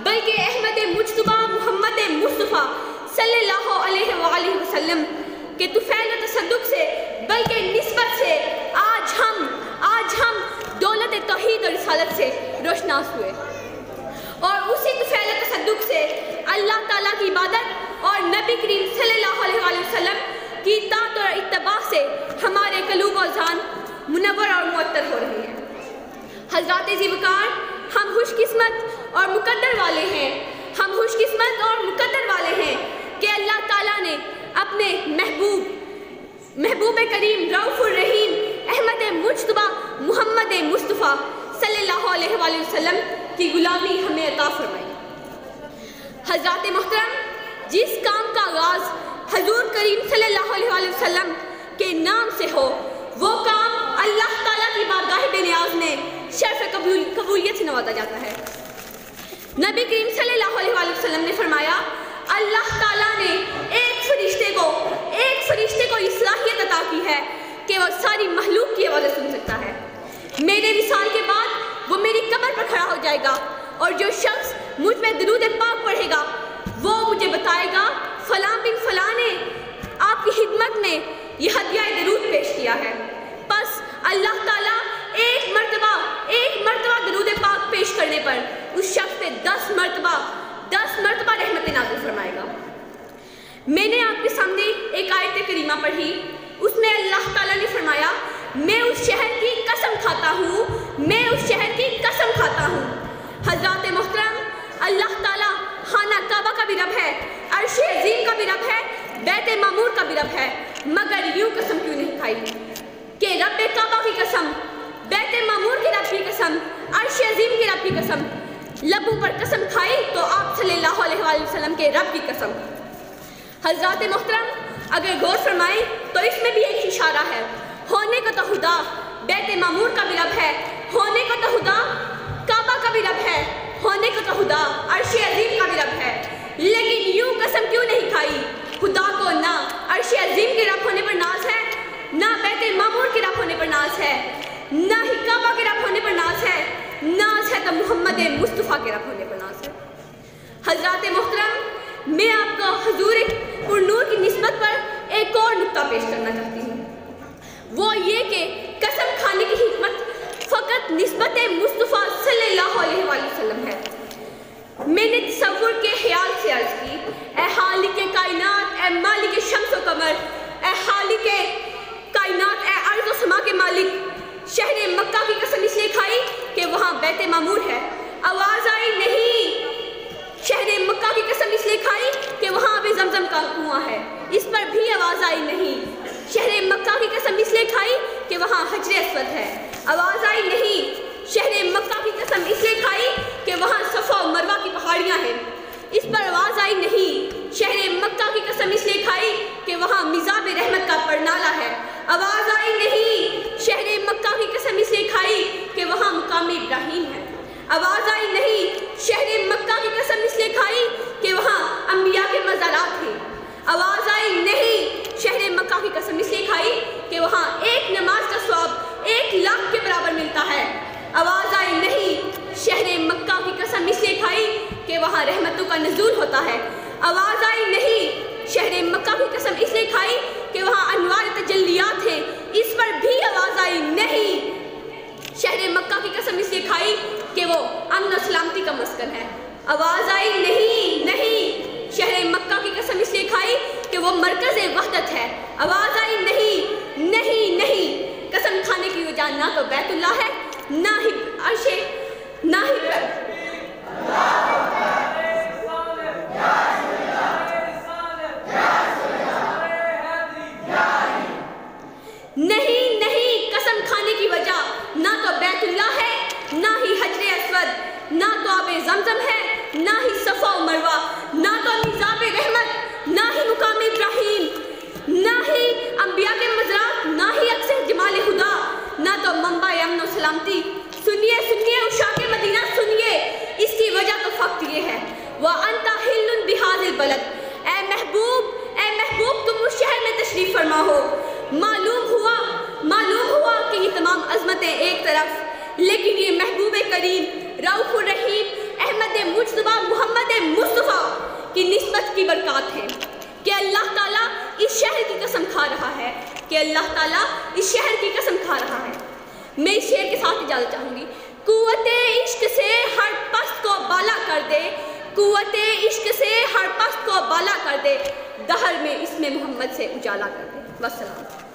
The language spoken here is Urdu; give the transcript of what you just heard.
بلکہ احمد مجتبیٰ محمد مصطفیٰ صلی اللہ علیہ وآلہ وسلم کے طفیل و تصدق سے بلکہ نسبت سے آج ہم دولت توحید اور رسالت سے روشناس ہوئے، اور اسی طفیل و تصدق سے اللہ تعالیٰ کی عبادت اور نبی کریم صلی اللہ علیہ وآلہ وسلم کی اطاعت اور اتباع سے ہمارے قلوب و اذہان منور اور معطر ہو رہے ہیں۔ حضرات ذی وقار، ہم خوش قسمت اور مقدر والے ہیں کہ اللہ تعالیٰ نے اپنے محبوب کریم رؤوف الرحیم احمد مجتبیٰ محمد مصطفیٰ صلی اللہ علیہ وآلہ وسلم کی غلامی ہمیں عطا فرمائی۔ حضرات محترم، جس کام کا آغاز حضور کریم صلی اللہ علیہ وآلہ وسلم کے نام سے ہو، وہ کام اللہ تعالیٰ کی بارگاہ بے نیاز میں شرف قبولیت سے نوازا جاتا ہے۔ نبی کریم صلی اللہ علیہ وآلہ وسلم نے فرمایا، اللہ تعالیٰ نے ایک فرشتے کو یہ صلاحیت عطا کی ہے کہ وہ ساری مخلوق کی آوازیں سن سکتا ہے۔ میرے وصال کے بعد وہ میری قبر پر کھڑا ہو جائے گا، اور جو شخص مجھ پہ درود پاک پڑھے گا وہ مجھے بتائے گا فلاں بن فلاں نے آپ کی خدمت میں یہ ہدیہ درود پیش کیا ہے۔ پس اللہ تعالیٰ ایک مرتبہ درود پاک پیش کرنے پر اس شخص پہ 10 مرتبہ رحمت نازل فرمائے گا۔ میں نے آپ کے سامنے ایک آیت کریمہ پڑھی، اس میں اللہ تعالیٰ نے فرمایا، میں اس شہر کی قسم کھاتا ہوں۔ حضرات محترم، اللہ تعالیٰ خانہ کعبہ کا بھی رب ہے، عرش عظیم کا بھی رب ہے، بیت معمور کا بھی رب ہے، مگر یوں قسم کیوں نہیں کھائی کہ رب کعبہ کی قسم، بیت معمور کے رب کی قسم، عرش عظیم کے رب کی قسم، لبوں پر قسم کھائی تو آپ صلی اللہ علیہ وآلہ وسلم کے رب کی قسم۔ حضرات محترم، اگر غور فرمائیں تو اس میں بھی ایک اشارہ ہے، ہونے کو تو خدا بیت معمور کا بھی رب ہے، ہونے کو تو خدا کعبہ کا بھی رب ہے، ہونے کو تو خدا عرش عظیم کا بھی رب ہے، لیکن یوں قسم کیوں نہیں کھائی؟ خدا کو نہ عرش عظیم کے رب ہونے پر ناز ہے، نہ بیت معمور کے رب ہونے پر ناز ہے، نہ ہی کعبہ کے رب ہونے پر ناز ہے، ناز ہے تو محمد مصطفیٰ کے رب ہونے پر ناز ہے۔ حضرات محترم، میں آپ کو حضور پر نور کی نسبت پر ایک اور نقطہ پیش کرنا چاہتی ہوں، وہ یہ کہ قسم کھانے کی حکمت فقط نسبت مصطفیٰ صلی اللہ علیہ وآلہ وسلم ہے۔ میں نے تصور کے خیال سے عرض کی، اے خالق کائنات، اے مالک شمس و قمر، اے خالق کائنات، اے ارض و سما کے مالک، شہر مکہ کی قسم اس لیے کھائی کہ وہاں بیت معمور ہے، آواز آئی نہیں۔ شہر مکہ کی قسم اس لیے کھائی کہ وہاں آب زمزم کا کنواں ہے، اس پر بھی آواز آئی نہیں۔ شہر مکہ کی قسم اس لیے کھائی کہ وہاں حجر اسود ہے، آواز آئی نہیں۔ شہر مکہ کی قسم اس لیے کھائی کہ وہاں صفا و مروہ کی پہاڑیاں ہیں، اس پر آواز آئی نہیں۔ شہر مکہ کی قسم اس لیے کھائی کہ وہاں میزاب رحمت کا پرنالہ ہے، آواز آئی نہیں۔ شہر مکہ کی قسم اس لیے کھائی کہ وہاں مقام ابراہیم ہے، آواز آئی نہیں۔ شہر مکہ کی قسم اس لیے کھائی کہ وہاں انبیاء کے مزارات ہیں، آواز آئی نہیں۔ شہر مکہ کی قسم اس لیے کھائی کہ وہاں ایک نماز کا ثواب 1,00,000 کے برابر ملتا ہے، آواز آئی نہیں۔ شہر مکہ کی قسم اس لیے کھائی کہ وہاں رحمتوں کا نزول ہوتا ہے، آواز آئی نہیں۔ شہر مکہ کی قسم اس لیے کھائی کہ وہاں انوار تجلیات ہیں، اس پر بھی آواز آئی نہیں۔ شہر مکہ کی قسم اس لیے کھائی کہ وہ امن و سلامتی کا مسکن ہے، آواز آئی نہیں۔ شہر مکہ کی قسم اس لیے کھائی کہ وہ مرکز وحدت ہے، آواز آئی نہیں۔ قسم کھانے کی وجہ نہ تو بیت اللہ ہے، نہ ہی عرش، نہ ہی نہیں قسم کھانے کی وجہ نہ تو بیت اللہ ہے، نہ ہی حجر اسود، نہ تو آب زمزم ہے، نہ ہی صفا و مروہ، نہ تو میزاب رحمت، نہ ہی مقام ابراہیم، نہ ہی انبیاء کے مزارات، نہ ہی اکثر جمال خدا، نہ تو منبع امن و سلامتی۔ سنیے عشاق مدینہ، سنیے، اس کی وجہ تو فقط یہ ہے، وَأَنْتَ حِلٌّ بِهَذَا الْبَلَدِ، اے محبوب تم اس شہر میں تشریف فرما ہو۔ معلوم ہوا کہ یہ تمام عظمتیں ایک طرف، لیکن یہ محبوب کریم رؤوف الرحیم احمد مجتبیٰ کی برکات ہیں کہ اللہ تعالیٰ اس شہر کی قسم کھا رہا ہے، کہ اللہ تعالیٰ اس شہر کی قسم کھا رہا ہے۔ میں اس شعر کے ساتھ اجازت چاہوں گی۔ قوت عشق سے ہر پست کو بالا کر دے، قوت عشق سے ہر پست کو بالا کر دے، دہر میں اس میں محمد سے اجالا کر دے۔ والسلام۔